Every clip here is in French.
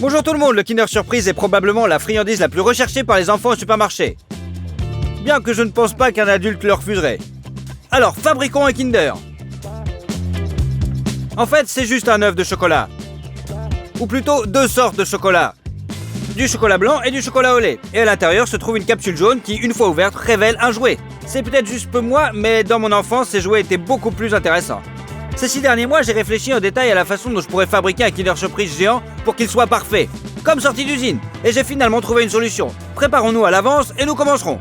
Bonjour tout le monde, le Kinder Surprise est probablement la friandise la plus recherchée par les enfants au supermarché. Bien que je ne pense pas qu'un adulte le refuserait. Alors, fabriquons un Kinder. En fait, c'est juste un œuf de chocolat. Ou plutôt deux sortes de chocolat. Du chocolat blanc et du chocolat au lait. Et à l'intérieur se trouve une capsule jaune qui, une fois ouverte, révèle un jouet. C'est peut-être juste peu moi, mais dans mon enfance, ces jouets étaient beaucoup plus intéressants. Ces 6 derniers mois, j'ai réfléchi en détail à la façon dont je pourrais fabriquer un Kinder Surprise géant pour qu'il soit parfait, comme sorti d'usine. Et j'ai finalement trouvé une solution. Préparons-nous à l'avance et nous commencerons.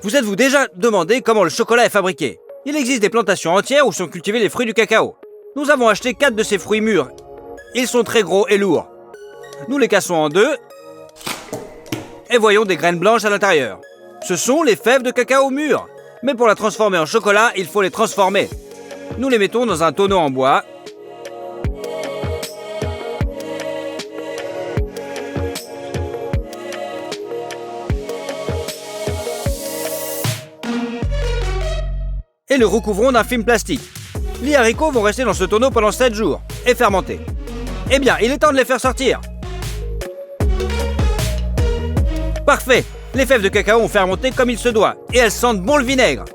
Vous êtes-vous déjà demandé comment le chocolat est fabriqué? Il existe des plantations entières où sont cultivés les fruits du cacao. Nous avons acheté 4 de ces fruits mûrs. Ils sont très gros et lourds. Nous les cassons en deux et voyons des graines blanches à l'intérieur. Ce sont les fèves de cacao mûres. Mais pour la transformer en chocolat, il faut les transformer. Nous les mettons dans un tonneau en bois. Et le recouvrons d'un film plastique. Les haricots vont rester dans ce tonneau pendant 7 jours et fermenter. Eh bien, il est temps de les faire sortir. Parfait! Les fèves de cacao ont fermenté comme il se doit et elles sentent bon le vinaigre.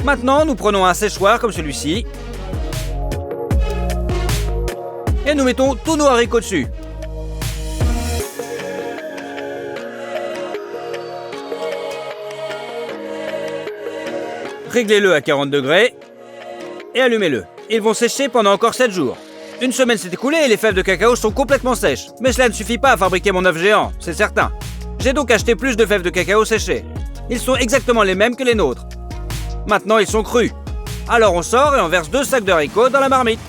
Maintenant, nous prenons un séchoir comme celui-ci et nous mettons tous nos haricots dessus. Réglez-le à 40 degrés et allumez-le. Ils vont sécher pendant encore 7 jours. Une semaine s'est écoulée et les fèves de cacao sont complètement sèches. Mais cela ne suffit pas à fabriquer mon œuf géant, c'est certain. J'ai donc acheté plus de fèves de cacao séchées. Ils sont exactement les mêmes que les nôtres. Maintenant, ils sont crus. Alors on sort et on verse 2 sacs de haricots dans la marmite.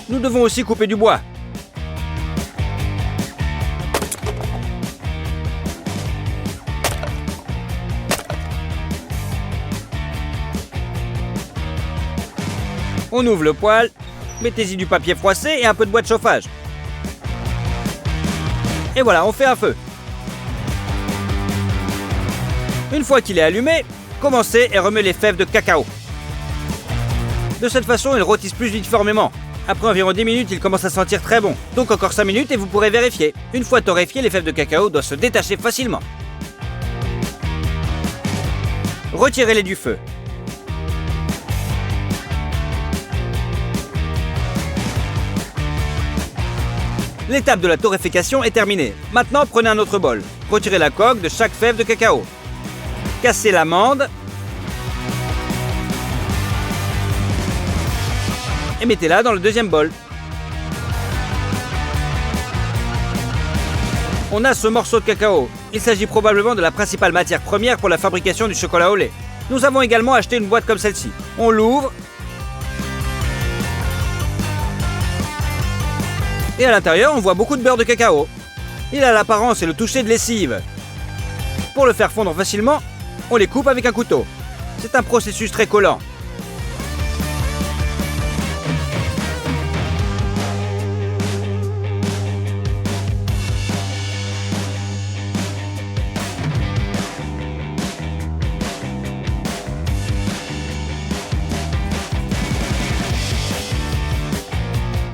Nous devons aussi couper du bois. On ouvre le poêle, mettez-y du papier froissé et un peu de bois de chauffage. Et voilà, on fait un feu. Une fois qu'il est allumé, commencez et remuez les fèves de cacao. De cette façon, ils rôtissent plus uniformément. Après environ 10 minutes, ils commencent à sentir très bon. Donc encore 5 minutes et vous pourrez vérifier. Une fois torréfiés, les fèves de cacao doivent se détacher facilement. Retirez-les du feu. L'étape de la torréfaction est terminée. Maintenant, prenez un autre bol. Retirez la coque de chaque fève de cacao. Cassez l'amande. Et mettez-la dans le deuxième bol. On a ce morceau de cacao. Il s'agit probablement de la principale matière première pour la fabrication du chocolat au lait. Nous avons également acheté une boîte comme celle-ci. On l'ouvre. Et à l'intérieur, on voit beaucoup de beurre de cacao. Il a l'apparence et le toucher de lessive. Pour le faire fondre facilement, on les coupe avec un couteau. C'est un processus très collant.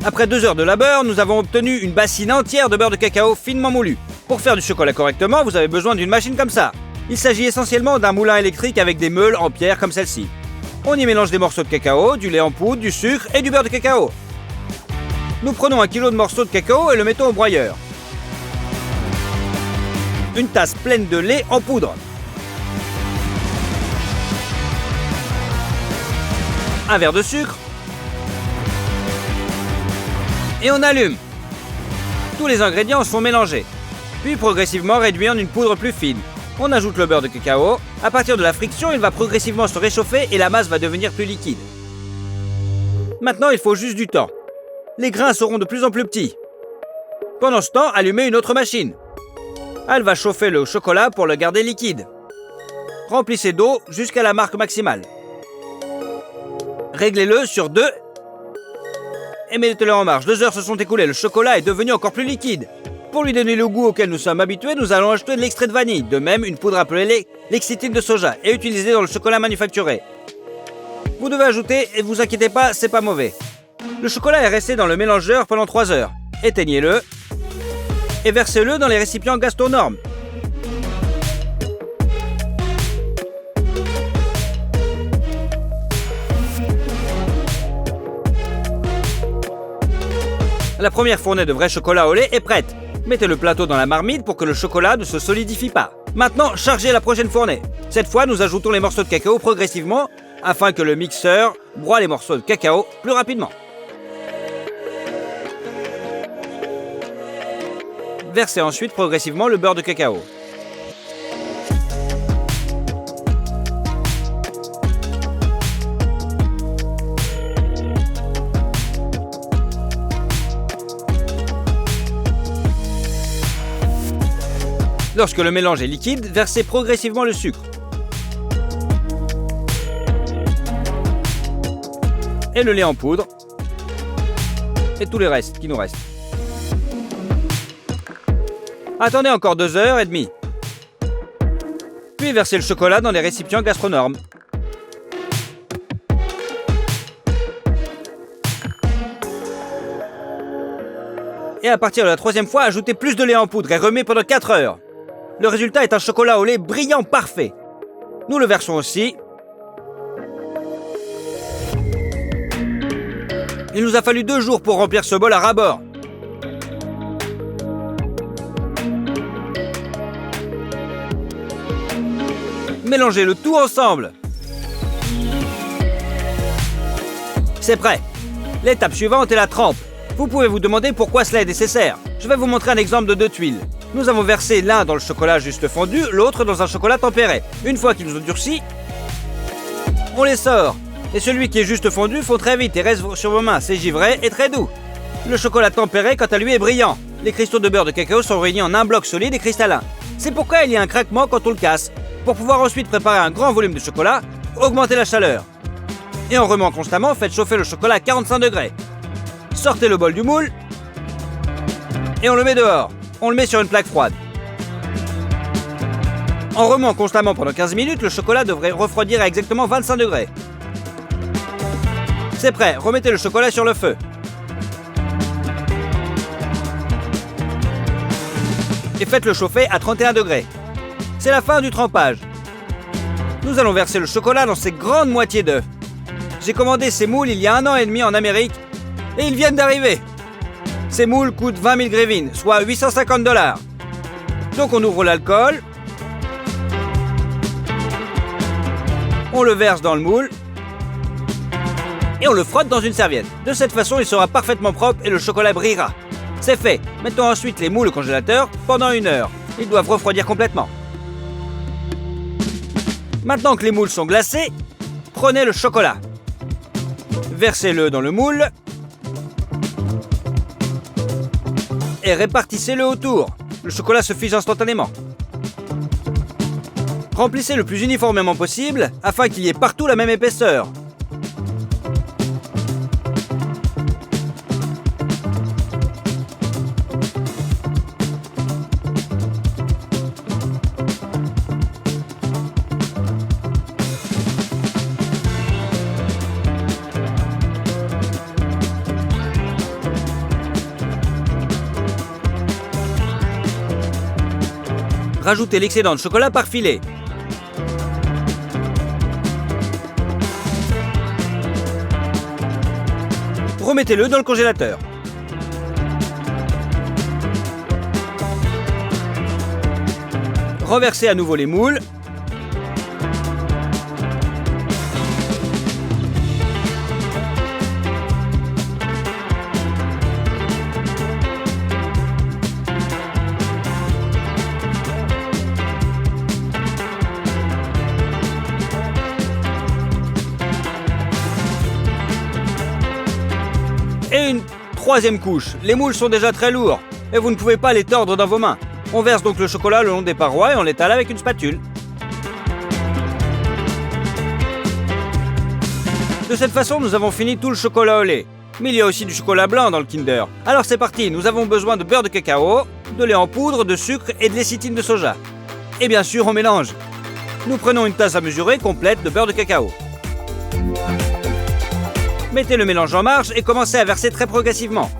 Après 2 heures de labeur, nous avons obtenu une bassine entière de beurre de cacao finement moulu. Pour faire du chocolat correctement, vous avez besoin d'une machine comme ça. Il s'agit essentiellement d'un moulin électrique avec des meules en pierre comme celle-ci. On y mélange des morceaux de cacao, du lait en poudre, du sucre et du beurre de cacao. Nous prenons 1 kg de morceaux de cacao et le mettons au broyeur. Une tasse pleine de lait en poudre. Un verre de sucre. Et on allume. Tous les ingrédients sont mélangés, puis progressivement réduits en une poudre plus fine. On ajoute le beurre de cacao. À partir de la friction, il va progressivement se réchauffer et la masse va devenir plus liquide. Maintenant, il faut juste du temps. Les grains seront de plus en plus petits. Pendant ce temps, allumez une autre machine. Elle va chauffer le chocolat pour le garder liquide. Remplissez d'eau jusqu'à la marque maximale. Réglez-le sur 2 et mettez-le en marche. 2 heures se sont écoulées, le chocolat est devenu encore plus liquide. Pour lui donner le goût auquel nous sommes habitués, nous allons ajouter de l'extrait de vanille, de même une poudre appelée lecithine de soja et utilisée dans le chocolat manufacturé. Vous devez ajouter, et vous inquiétez pas, c'est pas mauvais. Le chocolat est resté dans le mélangeur pendant 3 heures. Éteignez-le et versez-le dans les récipients Gastronorm. La première fournée de vrai chocolat au lait est prête. Mettez le plateau dans la marmite pour que le chocolat ne se solidifie pas. Maintenant, chargez la prochaine fournée. Cette fois, nous ajoutons les morceaux de cacao progressivement afin que le mixeur broie les morceaux de cacao plus rapidement. Versez ensuite progressivement le beurre de cacao. Lorsque le mélange est liquide, versez progressivement le sucre. Et le lait en poudre. Et tout le reste qui nous reste. Attendez encore 2h30. Puis versez le chocolat dans les récipients Gastronorm. Et à partir de la 3e fois, ajoutez plus de lait en poudre et remuez pendant 4 heures. Le résultat est un chocolat au lait brillant parfait. Nous le versons aussi. Il nous a fallu 2 jours pour remplir ce bol à ras-bord. Mélangez le tout ensemble. C'est prêt. L'étape suivante est la trempe. Vous pouvez vous demander pourquoi cela est nécessaire. Je vais vous montrer un exemple de 2 tuiles. Nous avons versé l'un dans le chocolat juste fondu, l'autre dans un chocolat tempéré. Une fois qu'ils ont durci, on les sort. Et celui qui est juste fondu fond très vite et reste sur vos mains. C'est givré et très doux. Le chocolat tempéré, quant à lui, est brillant. Les cristaux de beurre de cacao sont réunis en un bloc solide et cristallin. C'est pourquoi il y a un craquement quand on le casse. Pour pouvoir ensuite préparer un grand volume de chocolat, augmentez la chaleur. Et en remuant constamment, faites chauffer le chocolat à 45 degrés. Sortez le bol du moule et on le met dehors. On le met sur une plaque froide. En remuant constamment pendant 15 minutes, le chocolat devrait refroidir à exactement 25 degrés. C'est prêt, remettez le chocolat sur le feu. Et faites-le chauffer à 31 degrés. C'est la fin du trempage. Nous allons verser le chocolat dans ces grandes moitiés d'œufs. J'ai commandé ces moules il y a 1 an et demi en Amérique et ils viennent d'arriver. Ces moules coûtent 20 000 grivines, soit 850 $. Donc on ouvre l'alcool, on le verse dans le moule et on le frotte dans une serviette. De cette façon, il sera parfaitement propre et le chocolat brillera. C'est fait. Mettons ensuite les moules au congélateur pendant 1 heure. Ils doivent refroidir complètement. Maintenant que les moules sont glacés, prenez le chocolat. Versez-le dans le moule et répartissez-le autour. Le chocolat se fige instantanément. Remplissez le plus uniformément possible afin qu'il y ait partout la même épaisseur. Rajoutez l'excédent de chocolat par filet. Remettez-le dans le congélateur. Reversez à nouveau les moules. Et une 3e couche. Les moules sont déjà très lourds et vous ne pouvez pas les tordre dans vos mains. On verse donc le chocolat le long des parois et on l'étale avec une spatule. De cette façon, nous avons fini tout le chocolat au lait. Mais il y a aussi du chocolat blanc dans le Kinder. Alors c'est parti, nous avons besoin de beurre de cacao, de lait en poudre, de sucre et de lécithine de soja. Et bien sûr, on mélange. Nous prenons une tasse à mesurer complète de beurre de cacao. Mettez le mélange en marche et commencez à verser très progressivement.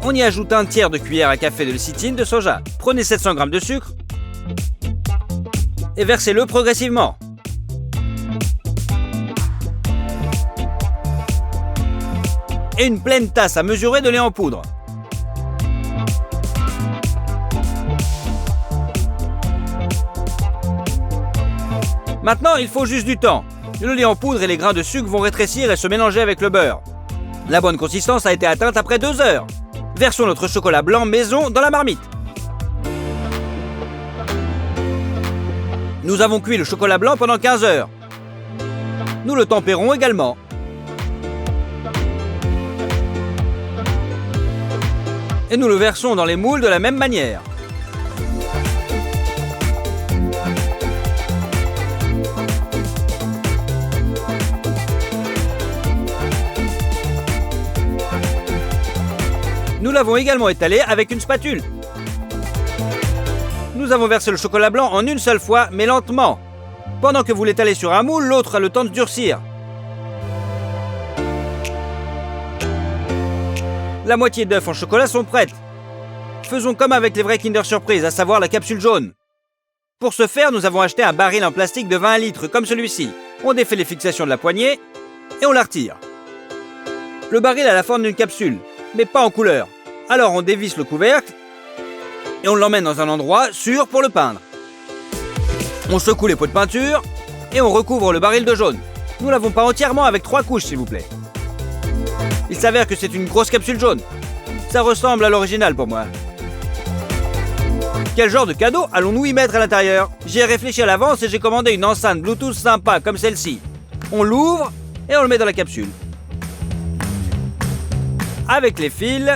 On y ajoute un tiers de cuillère à café de lécithine de soja. Prenez 700 g de sucre et versez-le progressivement. Et une pleine tasse à mesurer de lait en poudre. Maintenant, il faut juste du temps. Le lait en poudre et les grains de sucre vont rétrécir et se mélanger avec le beurre. La bonne consistance a été atteinte après 2 heures. Versons notre chocolat blanc maison dans la marmite. Nous avons cuit le chocolat blanc pendant 15 heures. Nous le tempérons également. Et nous le versons dans les moules de la même manière. Nous l'avons également étalé avec une spatule. Nous avons versé le chocolat blanc en une seule fois, mais lentement. Pendant que vous l'étalez sur un moule, l'autre a le temps de durcir. La moitié d'œufs en chocolat sont prêtes. Faisons comme avec les vrais Kinder Surprise, à savoir la capsule jaune. Pour ce faire, nous avons acheté un baril en plastique de 20 litres comme celui-ci. On défait les fixations de la poignée et on la retire. Le baril a la forme d'une capsule, mais pas en couleur. Alors on dévisse le couvercle et on l'emmène dans un endroit sûr pour le peindre. On secoue les pots de peinture et on recouvre le baril de jaune. Nous l'avons peint entièrement avec 3 couches, s'il vous plaît. Il s'avère que c'est une grosse capsule jaune. Ça ressemble à l'original pour moi. Quel genre de cadeau allons-nous y mettre à l'intérieur? J'y ai réfléchi à l'avance et j'ai commandé une enceinte Bluetooth sympa comme celle-ci. On l'ouvre et on le met dans la capsule. Avec les fils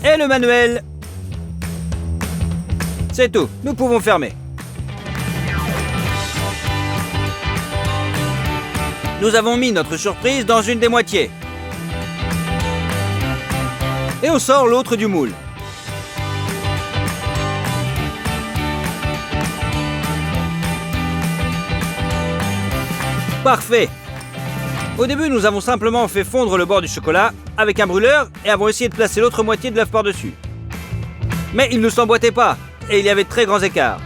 et le manuel. C'est tout, nous pouvons fermer. Nous avons mis notre surprise dans une des moitiés. Et on sort l'autre du moule. Parfait! Au début, nous avons simplement fait fondre le bord du chocolat avec un brûleur et avons essayé de placer l'autre moitié de l'œuf par-dessus. Mais il ne s'emboîtait pas et il y avait de très grands écarts.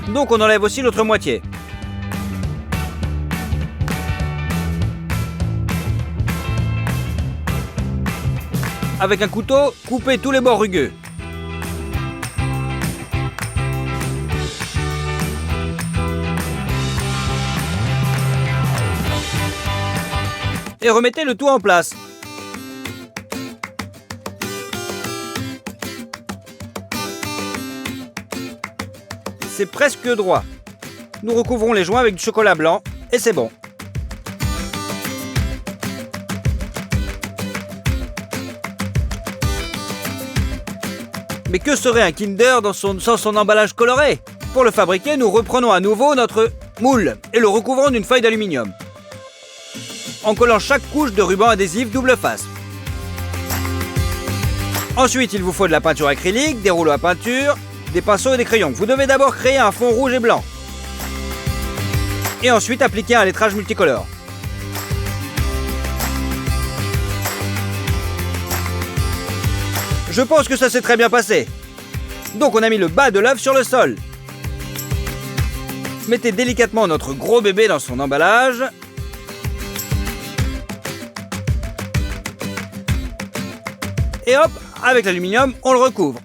Donc on enlève aussi l'autre moitié. Avec un couteau, coupez tous les bords rugueux. Et remettez le tout en place. C'est presque droit. Nous recouvrons les joints avec du chocolat blanc et c'est bon. Mais que serait un Kinder sans son emballage coloré? Pour le fabriquer, nous reprenons à nouveau notre moule et le recouvrons d'une feuille d'aluminium, en collant chaque couche de ruban adhésif double face. Ensuite, il vous faut de la peinture acrylique, des rouleaux à peinture, des pinceaux et des crayons. Vous devez d'abord créer un fond rouge et blanc. Et ensuite appliquer un lettrage multicolore. Je pense que ça s'est très bien passé. Donc on a mis le bas de l'œuf sur le sol. Mettez délicatement notre gros bébé dans son emballage. Et hop, avec l'aluminium, on le recouvre.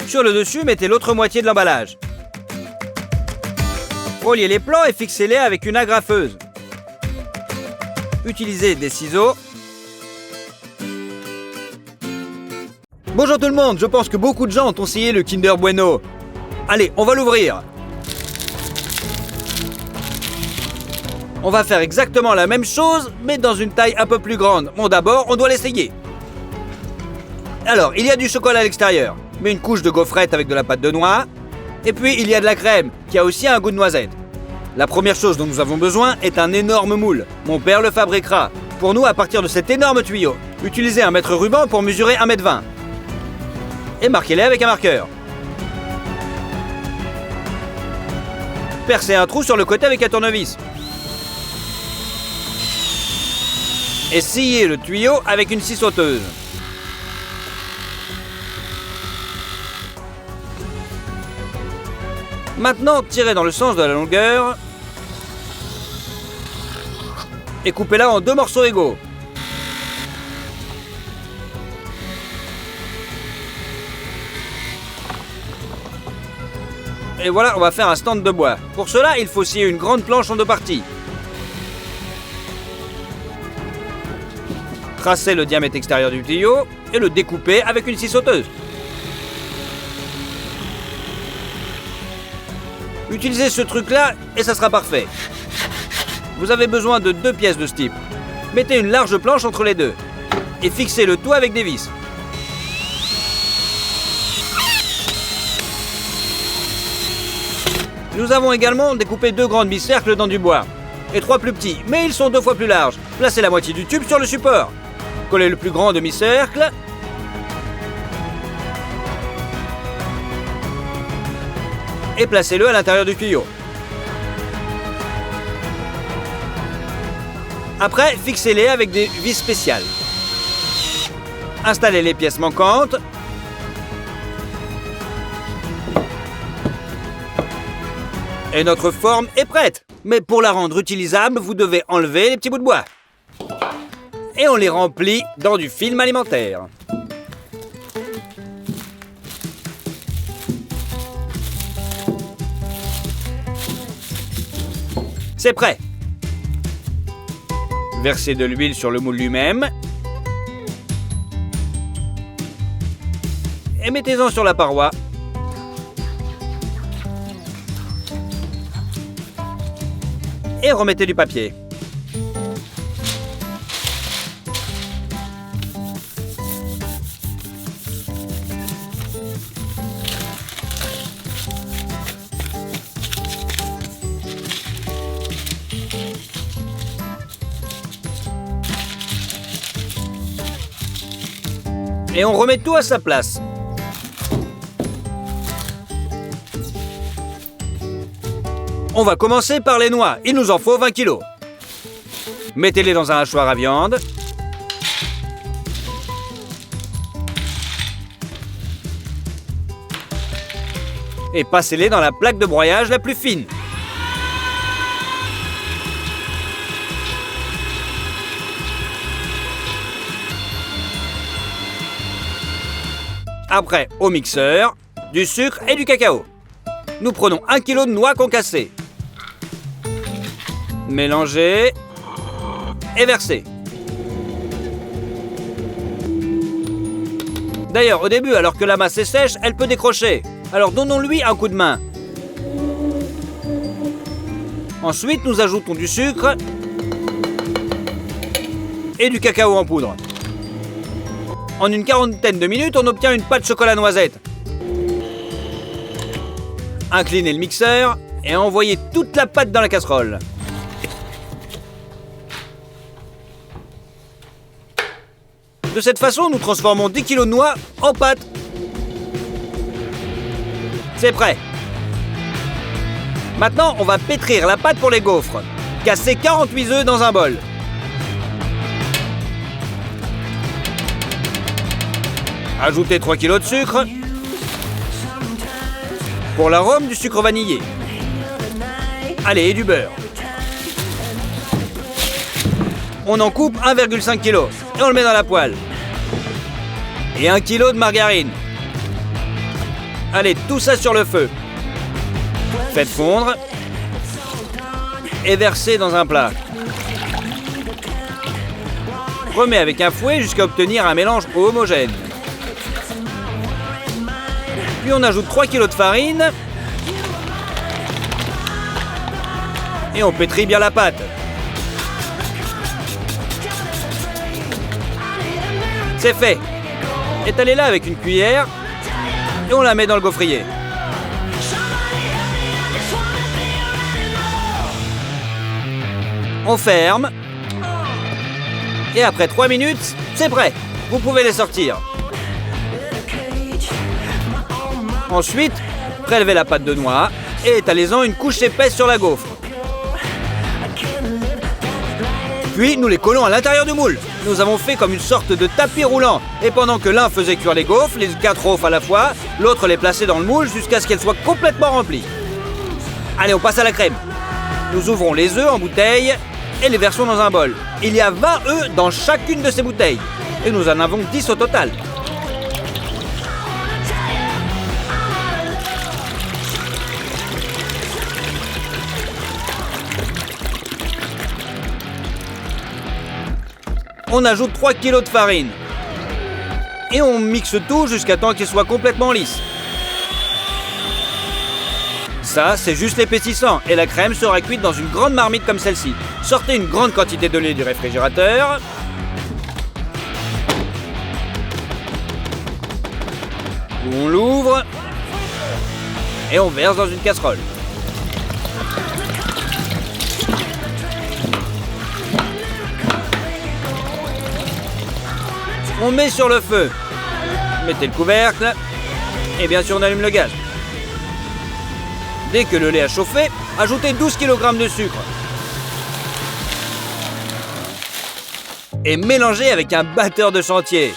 Sur le dessus, mettez l'autre moitié de l'emballage. Reliez les plans et fixez-les avec une agrafeuse. Utilisez des ciseaux. Bonjour tout le monde, je pense que beaucoup de gens ont essayé le Kinder Bueno. Allez, on va l'ouvrir. On va faire exactement la même chose, mais dans une taille un peu plus grande. Bon, d'abord, on doit l'essayer. Alors, il y a du chocolat à l'extérieur, mais une couche de gaufrette avec de la pâte de noix. Et puis, il y a de la crème, qui a aussi un goût de noisette. La première chose dont nous avons besoin est un énorme moule. Mon père le fabriquera. Pour nous, à partir de cet énorme tuyau, utilisez un mètre ruban pour mesurer 1,20 m. Et marquez-les avec un marqueur. Percez un trou sur le côté avec un tournevis. Et sciez le tuyau avec une scie sauteuse. Maintenant, tirez dans le sens de la longueur et coupez-la en 2 morceaux égaux. Et voilà, on va faire un stand de bois. Pour cela, il faut scier une grande planche en 2 parties. Tracez le diamètre extérieur du tuyau et le découpez avec une scie sauteuse. Utilisez ce truc-là et ça sera parfait. Vous avez besoin de 2 pièces de ce type. Mettez une large planche entre les deux et fixez le tout avec des vis. Nous avons également découpé 2 grands demi-cercles dans du bois et 3 plus petits, mais ils sont 2 fois plus larges. Placez la moitié du tube sur le support. Collez le plus grand demi-cercle et placez-le à l'intérieur du tuyau. Après, fixez-les avec des vis spéciales. Installez les pièces manquantes. Et notre forme est prête. Mais pour la rendre utilisable, vous devez enlever les petits bouts de bois. Et on les remplit dans du film alimentaire. C'est prêt. Versez de l'huile sur le moule lui-même. Et mettez-en sur la paroi. Et remettez du papier. Et on remet tout à sa place. On va commencer par les noix. Il nous en faut 20 kg. Mettez-les dans un hachoir à viande. Et passez-les dans la plaque de broyage la plus fine. Après, au mixeur, du sucre et du cacao. Nous prenons 1 kg de noix concassées. Mélangez et versez. D'ailleurs, au début, alors que la masse est sèche, elle peut décrocher. Alors donnons-lui un coup de main. Ensuite, nous ajoutons du sucre et du cacao en poudre. En une quarantaine de minutes, on obtient une pâte chocolat noisette. Inclinez le mixeur et envoyez toute la pâte dans la casserole. De cette façon, nous transformons 10 kg de noix en pâte. C'est prêt. Maintenant, on va pétrir la pâte pour les gaufres. Cassez 48 œufs dans un bol. Ajoutez 3 kg de sucre. Pour l'arôme, du sucre vanillé. Allez, et du beurre. On en coupe 1,5 kg et on le met dans la poêle. Et 1 kg de margarine. Allez, tout ça sur le feu. Faites fondre. Et versez dans un plat. Remets avec un fouet jusqu'à obtenir un mélange homogène. Puis on ajoute 3 kg de farine. Et on pétrit bien la pâte. C'est fait. Étalez-la avec une cuillère et on la met dans le gaufrier. On ferme Et après 3 minutes, c'est prêt. Vous pouvez les sortir. Ensuite, prélevez la pâte de noix et étalez-en une couche épaisse sur la gaufre. Puis nous les collons à l'intérieur du moule. Nous avons fait comme une sorte de tapis roulant. Et pendant que l'un faisait cuire les gaufres, les 4 gaufres à la fois, l'autre les plaçait dans le moule jusqu'à ce qu'elles soient complètement remplies. Allez, on passe à la crème. Nous ouvrons les œufs en bouteille et les versons dans un bol. Il y a 20 œufs dans chacune de ces bouteilles. Et nous en avons 10 au total. On ajoute 3 kg de farine. Et on mixe tout jusqu'à temps qu'il soit complètement lisse. Ça, c'est juste l'épaississant. Et la crème sera cuite dans une grande marmite comme celle-ci. Sortez une grande quantité de lait du réfrigérateur. On l'ouvre. Et on verse dans une casserole. On met sur le feu. Mettez le couvercle. Et bien sûr, on allume le gaz. Dès que le lait a chauffé, ajoutez 12 kg de sucre. Et mélangez avec un batteur de chantier.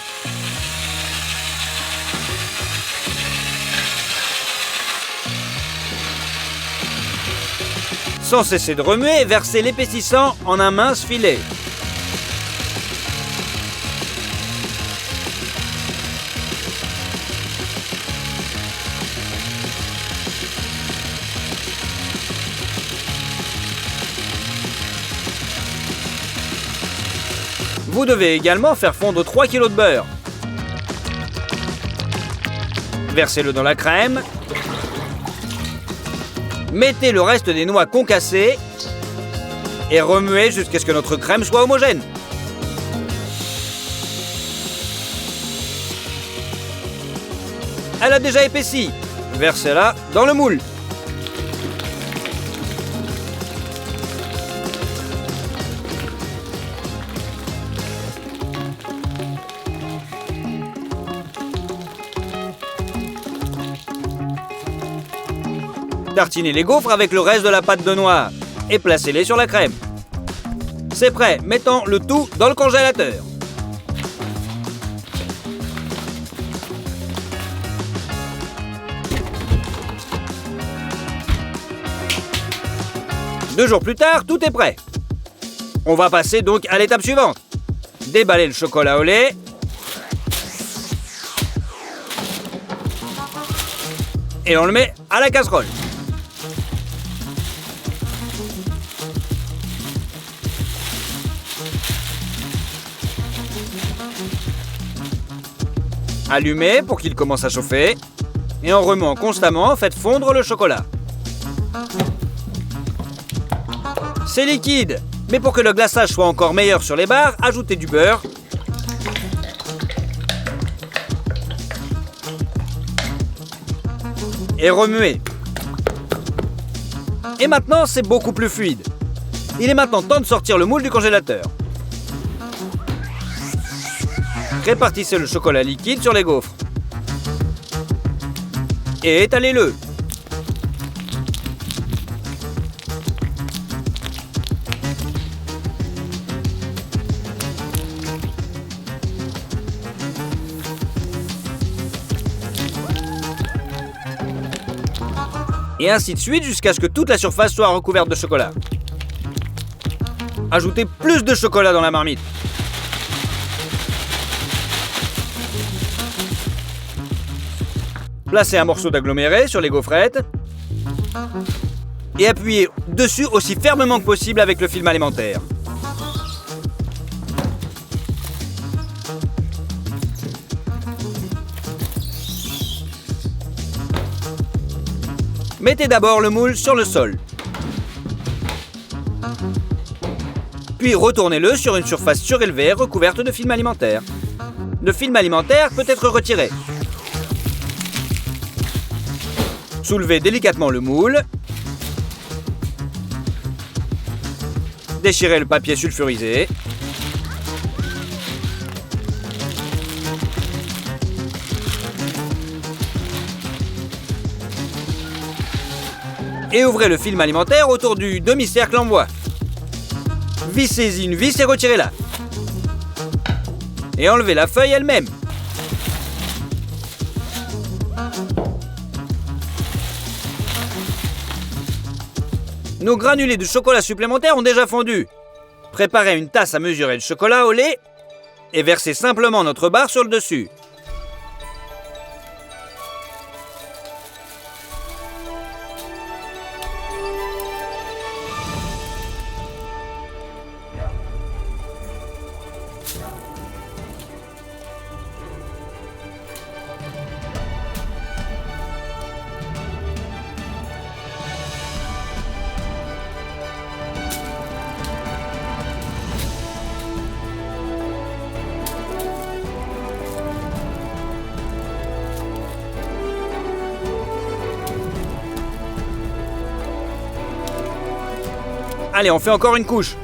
Sans cesser de remuer, versez l'épaississant en un mince filet. Vous devez également faire fondre 3 kg de beurre. Versez-le dans la crème. Mettez le reste des noix concassées et remuez jusqu'à ce que notre crème soit homogène. Elle a déjà épaissi. Versez-la dans le moule. Tartinez les gaufres avec le reste de la pâte de noix et placez-les sur la crème. C'est prêt, mettons le tout dans le congélateur. Deux jours plus tard, tout est prêt. On va passer donc à l'étape suivante. Déballer le chocolat au lait. Et on le met à la casserole. Allumez pour qu'il commence à chauffer. Et en remuant constamment, faites fondre le chocolat. C'est liquide, mais pour que le glaçage soit encore meilleur sur les barres, ajoutez du beurre. Et remuez. Et maintenant, c'est beaucoup plus fluide. Il est maintenant temps de sortir le moule du congélateur. Répartissez le chocolat liquide sur les gaufres. Et étalez-le. Et ainsi de suite jusqu'à ce que toute la surface soit recouverte de chocolat. Ajoutez plus de chocolat dans la marmite. Placez un morceau d'aggloméré sur les gaufrettes et appuyez dessus aussi fermement que possible avec le film alimentaire. Mettez d'abord le moule sur le sol. Puis retournez-le sur une surface surélevée recouverte de film alimentaire. Le film alimentaire peut être retiré. Soulevez délicatement le moule. Déchirez le papier sulfurisé. Et ouvrez le film alimentaire autour du demi-cercle en bois. Vissez-y une vis et retirez-la. Et enlevez la feuille elle-même. Nos granulés de chocolat supplémentaires ont déjà fondu. Préparez une tasse à mesurer de chocolat au lait et versez simplement notre barre sur le dessus. Allez, on fait encore une couche.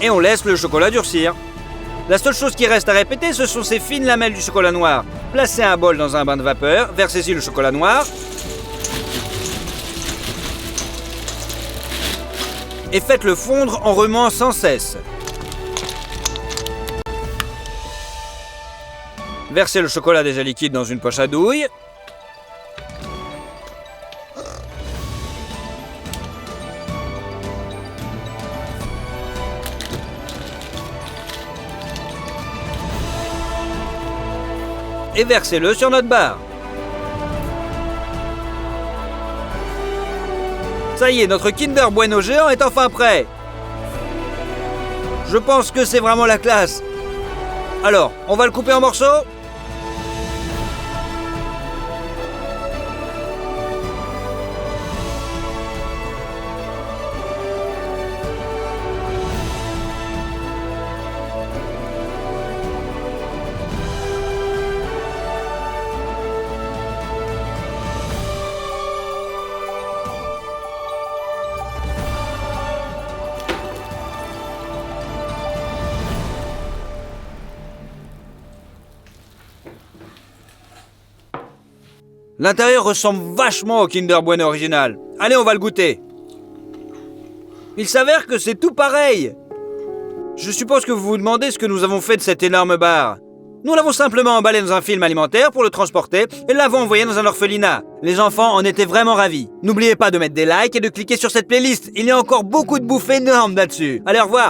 Et on laisse le chocolat durcir. La seule chose qui reste à répéter, ce sont ces fines lamelles du chocolat noir. Placez un bol dans un bain de vapeur, versez-y le chocolat noir. Et faites-le fondre en remuant sans cesse. Versez le chocolat déjà liquide dans une poche à douille. Et versez-le sur notre barre. Ça y est, notre Kinder Bueno géant est enfin prêt. Je pense que c'est vraiment la classe. Alors, on va le couper en morceaux ? L'intérieur ressemble vachement au Kinder Bueno original. Allez, on va le goûter. Il s'avère que c'est tout pareil. Je suppose que vous vous demandez ce que nous avons fait de cette énorme barre. Nous l'avons simplement emballé dans un film alimentaire pour le transporter et l'avons envoyé dans un orphelinat. Les enfants en étaient vraiment ravis. N'oubliez pas de mettre des likes et de cliquer sur cette playlist. Il y a encore beaucoup de bouffe énorme là-dessus. Allez, au revoir.